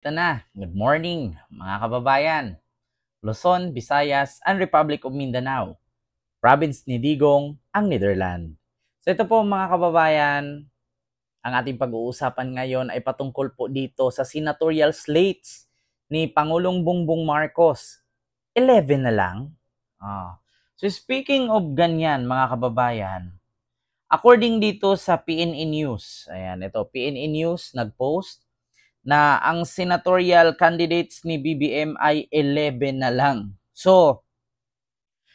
Ito na, good morning mga kababayan. Luzon, Visayas, and Republic of Mindanao. Province ni Digong, ang Netherlands. So ito po mga kababayan, ang ating pag-uusapan ngayon ay patungkol po dito sa senatorial slates ni Pangulong Bongbong Marcos. 11 na lang. So speaking of ganyan mga kababayan, according dito sa PNE News, ayan ito, PNE News nag-post na ang senatorial candidates ni BBM ay 11 na lang. So,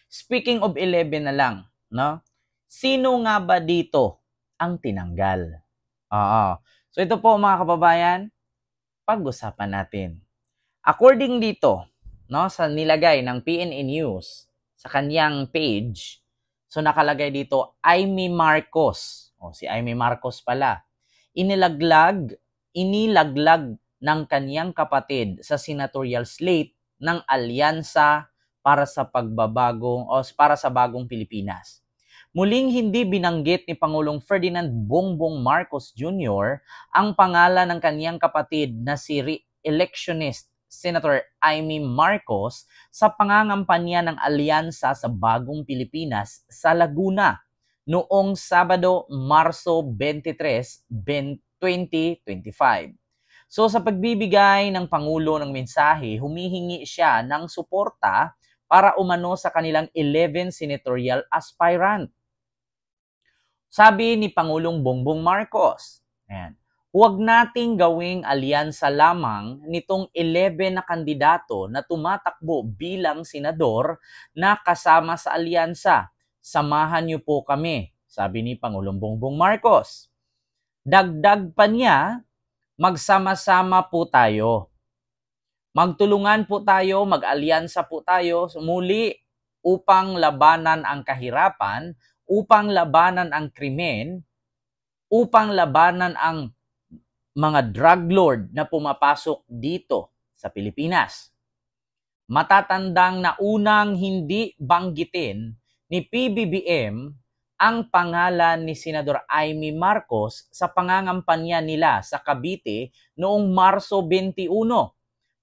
speaking of 11 na lang, no? Sino nga ba dito ang tinanggal? Oo. So ito po mga kababayan, pag-usapan natin. According dito, no, sa nilagay ng PNE News sa kanyang page, so nakalagay dito Amy Marcos. Si Amy Marcos pala. Inilaglag ng kaniyang kapatid sa senatorial slate ng Alyansa para sa bagong Pilipinas. Muling hindi binanggit ni Pangulong Ferdinand Bongbong Marcos Jr. ang pangalan ng kaniyang kapatid na si re-electionist Senator Amy Marcos sa pangangampanya ng Alyansa sa Bagong Pilipinas sa Laguna noong Sabado, Marso 23, 2025. So sa pagbibigay ng Pangulo ng mensahe, humihingi siya ng suporta para umano sa kanilang 11 senatorial aspirant. Sabi ni Pangulong Bongbong Marcos, huwag nating gawing alyansa lamang nitong 11 na kandidato na tumatakbo bilang senador na kasama sa alyansa. Samahan niyo po kami, sabi ni Pangulong Bongbong Marcos. Dagdag pa niya, magsama-sama po tayo. Magtulungan po tayo, mag-alyansa po tayo muli upang labanan ang kahirapan, upang labanan ang krimen, upang labanan ang mga drug lord na pumapasok dito sa Pilipinas. Matatandang na unang hindi banggitin ni PBBM ang pangalan ni Senador Amy Marcos sa pangangampanya nila sa Cavite noong Marso 21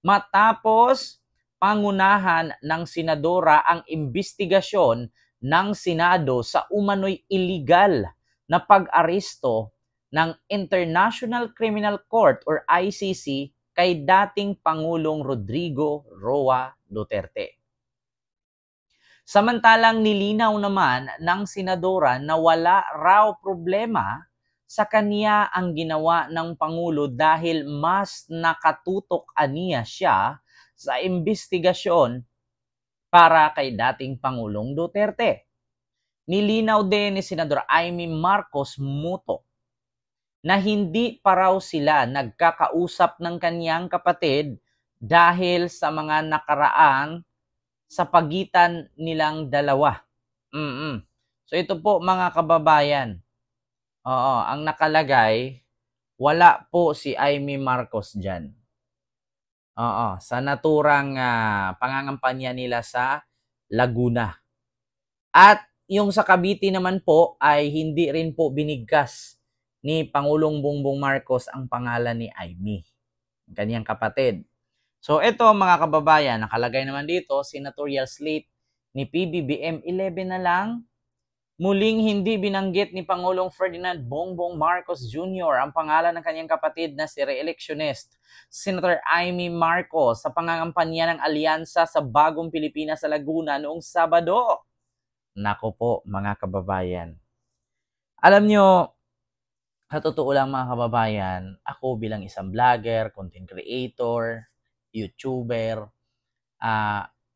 matapos pangunahan ng senadora ang imbestigasyon ng Senado sa umano'y illegal na pag-aresto ng International Criminal Court or ICC kay dating Pangulong Rodrigo Roa Duterte. Samantalang nilinaw naman ng senadora na wala raw problema sa kanya ang ginawa ng Pangulo dahil mas nakatutok aniya siya sa imbestigasyon para kay dating Pangulong Duterte. Nilinaw din ni Senador Amy Marcos Muto na hindi pa raw sila nagkakausap ng kanyang kapatid dahil sa mga nakaraang sa pagitan nilang dalawa. So ito po mga kababayan, ang nakalagay, wala po si Amy Marcos dyan. Sa naturang pangangampanya nila sa Laguna. At yung sa Cavite naman po ay hindi rin po binigkas ni Pangulong Bongbong Marcos ang pangalan ni Amy, ang kanyang kapatid. So ito mga kababayan, nakalagay naman dito, senatorial slate ni PBBM 11 na lang. Muling hindi binanggit ni Pangulong Ferdinand Bongbong Marcos Jr. ang pangalan ng kanyang kapatid na si re-electionist Senator Amy Marcos sa pangangampanya ng Alyansa sa Bagong Pilipinas sa Laguna noong Sabado. Nako po mga kababayan. Alam nyo, sa totoo lang mga kababayan, ako bilang isang vlogger, content creator, YouTuber,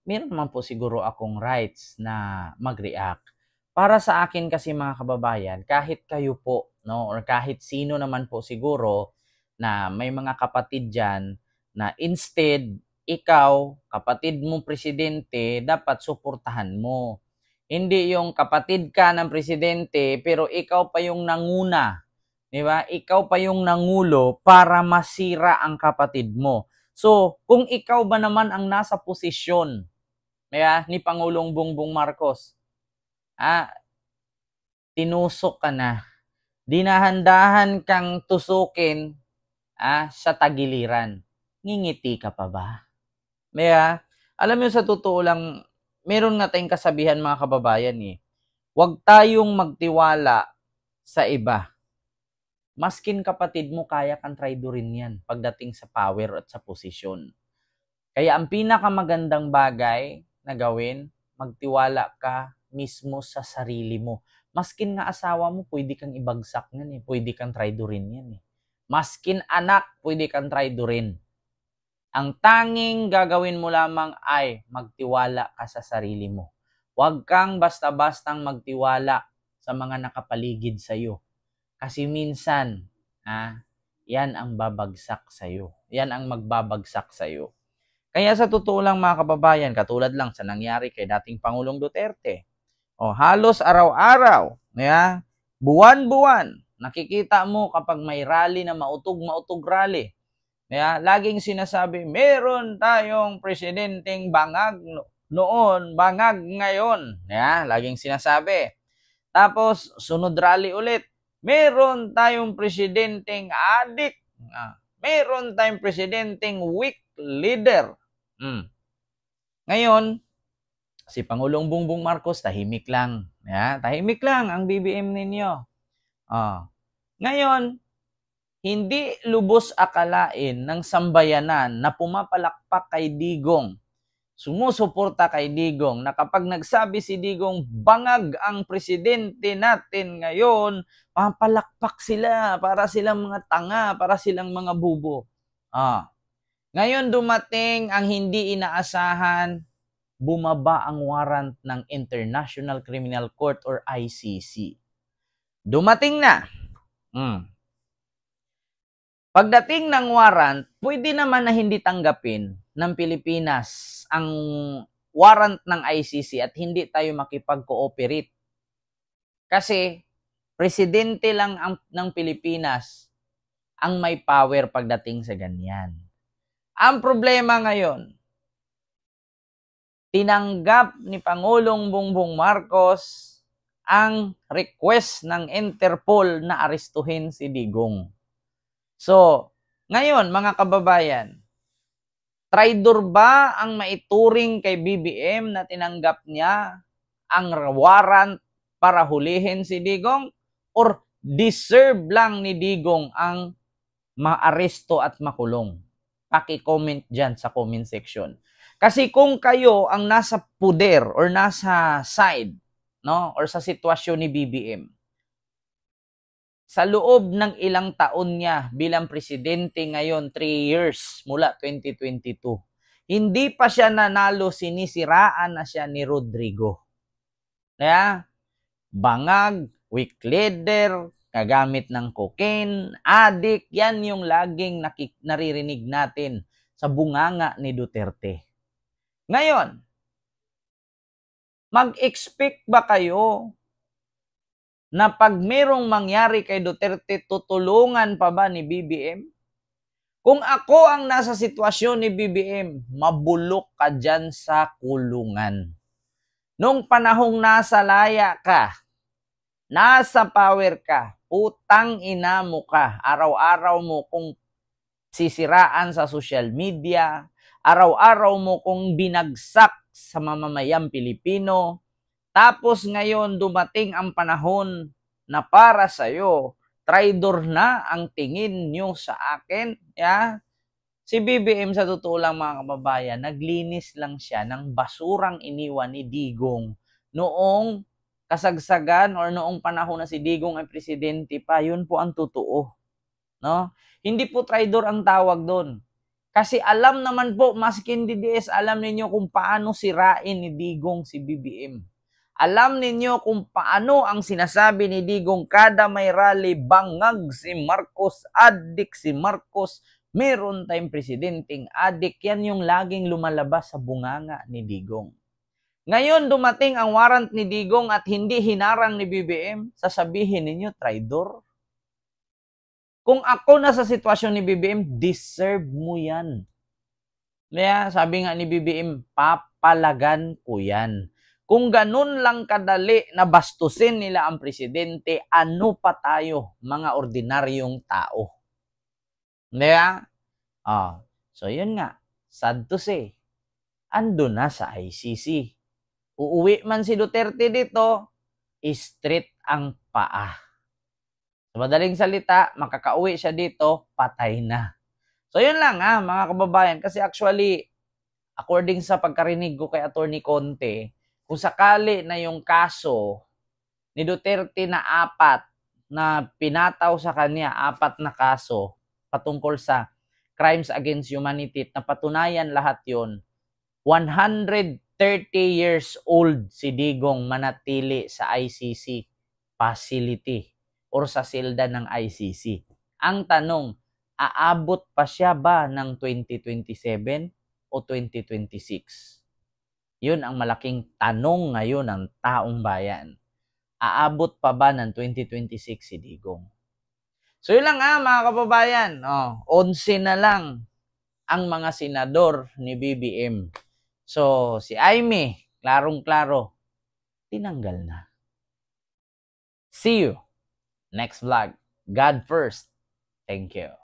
meron naman po siguro akong rights na mag-react. Para sa akin kasi mga kababayan, kahit kayo po, no, or kahit sino naman po siguro na may mga kapatid dyan na instead, ikaw, kapatid mo presidente, dapat suportahan mo. Hindi yung kapatid ka ng presidente pero ikaw pa yung nanguna. Di ba? Ikaw pa yung nangulo para masira ang kapatid mo. So, kung ikaw ba naman ang nasa posisyon ni Pangulong Bongbong Marcos, tinusok ka na. Dinahandahan kang tusukin sa tagiliran. ngingiti ka pa ba? Kaya, alam mo sa totoo lang, meron nga tayong kasabihan mga kababayan huwag tayong magtiwala sa iba. Maskin kapatid mo, kaya kang traidorin yan pagdating sa power at sa posisyon. Kaya ang pinakamagandang bagay na gawin, magtiwala ka mismo sa sarili mo. Maskin nga asawa mo, pwede kang ibagsak yan pwede kang traidorin yan Maskin anak, pwede kang traidorin. Ang tanging gagawin mo lamang ay magtiwala ka sa sarili mo. Huwag kang basta-bastang magtiwala sa mga nakapaligid sa iyo. Kasi minsan, yan ang babagsak sa iyo. Yan ang magbabagsak sa iyo. Kaya sa totoo lang mga kababayan, katulad lang sa nangyari kay dating Pangulong Duterte. Halos araw-araw, buwan-buwan, nakikita mo kapag may rally na mautog rally. Laging sinasabi, meron tayong presidenteng bangag noon, bangag ngayon. Laging sinasabi. Tapos, sunod rally ulit, meron tayong presidenteng adik. Meron tayong presidenteng weak leader. Ngayon, si Pangulong Bongbong Marcos, tahimik lang. Tahimik lang ang BBM ninyo. Ngayon, hindi lubos akalain ng sambayanan na pumapalakpak kay Digong, sumusuporta kay Digong, na kapag nagsabi si Digong, bangag ang presidente natin ngayon, papalakpak sila, para silang mga tanga, para silang mga bubo. Ngayon dumating ang hindi inaasahan, bumaba ang warrant ng International Criminal Court or ICC. Dumating na. Pagdating ng warrant, pwede naman na hindi tanggapin ng Pilipinas ang warrant ng ICC at hindi tayo makipag-cooperate. Kasi presidente lang ng Pilipinas ang may power pagdating sa ganyan. Ang problema ngayon, tinanggap ni Pangulong Bongbong Marcos ang request ng Interpol na arestuhin si Digong. So, ngayon mga kababayan, traidor ba ang maituring kay BBM na tinanggap niya ang warrant para hulihin si Digong? Or deserve lang ni Digong ang maaresto at makulong? Paki-comment dyan sa comment section. Kasi kung kayo ang nasa puder or nasa side, or sa sitwasyon ni BBM, sa loob ng ilang taon niya bilang presidente ngayon, 3 years mula 2022, hindi pa siya nanalo, sinisiraan na siya ni Rodrigo. Bangag, weak leader, kagamit ng cocaine, addict, yan yung laging naririnig natin sa bunganga ni Duterte. Ngayon, mag-expect ba kayo na pag merong mangyari kay Duterte, tutulungan pa ba ni BBM? Kung ako ang nasa sitwasyon ni BBM, mabulok ka dyan sa kulungan. Nung panahong nasa laya ka, nasa power ka, utang ina mo ka, araw-araw mo kung sisiraan sa social media, araw-araw mo kung binagsak sa mamamayang Pilipino. Tapos ngayon dumating ang panahon na para sa'yo, traidor na ang tingin nyo sa akin. Si BBM sa totoo lang mga kababayan, naglinis lang siya ng basurang iniwan ni Digong noong kasagsagan or noong panahon na si Digong ay presidente pa. Yun po ang totoo. Hindi po traidor ang tawag doon. Kasi alam naman po, maskin DDS, alam ninyo kung paano sirain ni Digong si BBM. Alam ninyo kung paano ang sinasabi ni Digong kada may rally, bangag si Marcos, adik si Marcos, meron tayong presidenteng adik. Yan yung laging lumalabas sa bunganga ni Digong. Ngayon dumating ang warrant ni Digong at hindi hinarang ni BBM, sasabihin ninyo, traidor. Kung ako nasa sitwasyon ni BBM, deserve mo yan. Sabi nga ni BBM, papalagan ko yan. Kung ganun lang kadali na bastusin nila ang presidente, ano pa tayo, mga ordinaryong tao? So, yun nga. Sad to say, ando na sa ICC. Uuwi man si Duterte dito, straight ang paa. Sa madaling salita, makakauwi siya dito, patay na. So, yun lang mga kababayan. Kasi actually, according sa pagkarinig ko kay Attorney Conte, kung sakali na yung kaso ni Duterte na 4 na pinataw sa kanya, 4 na kaso patungkol sa crimes against humanity, na patunayan lahat yon, 130 years old si Digong manatili sa ICC facility or sa silda ng ICC. Ang tanong, aabot pa siya ba ng 2027 o 2026? Yun ang malaking tanong ngayon ng taong bayan. Aabot pa ba ng 2026 si Digong? So yun lang mga kababayan. 11 na lang ang mga senador ni BBM. So si Aimee, klarong-klaro, tinanggal na. See you next vlog. God first. Thank you.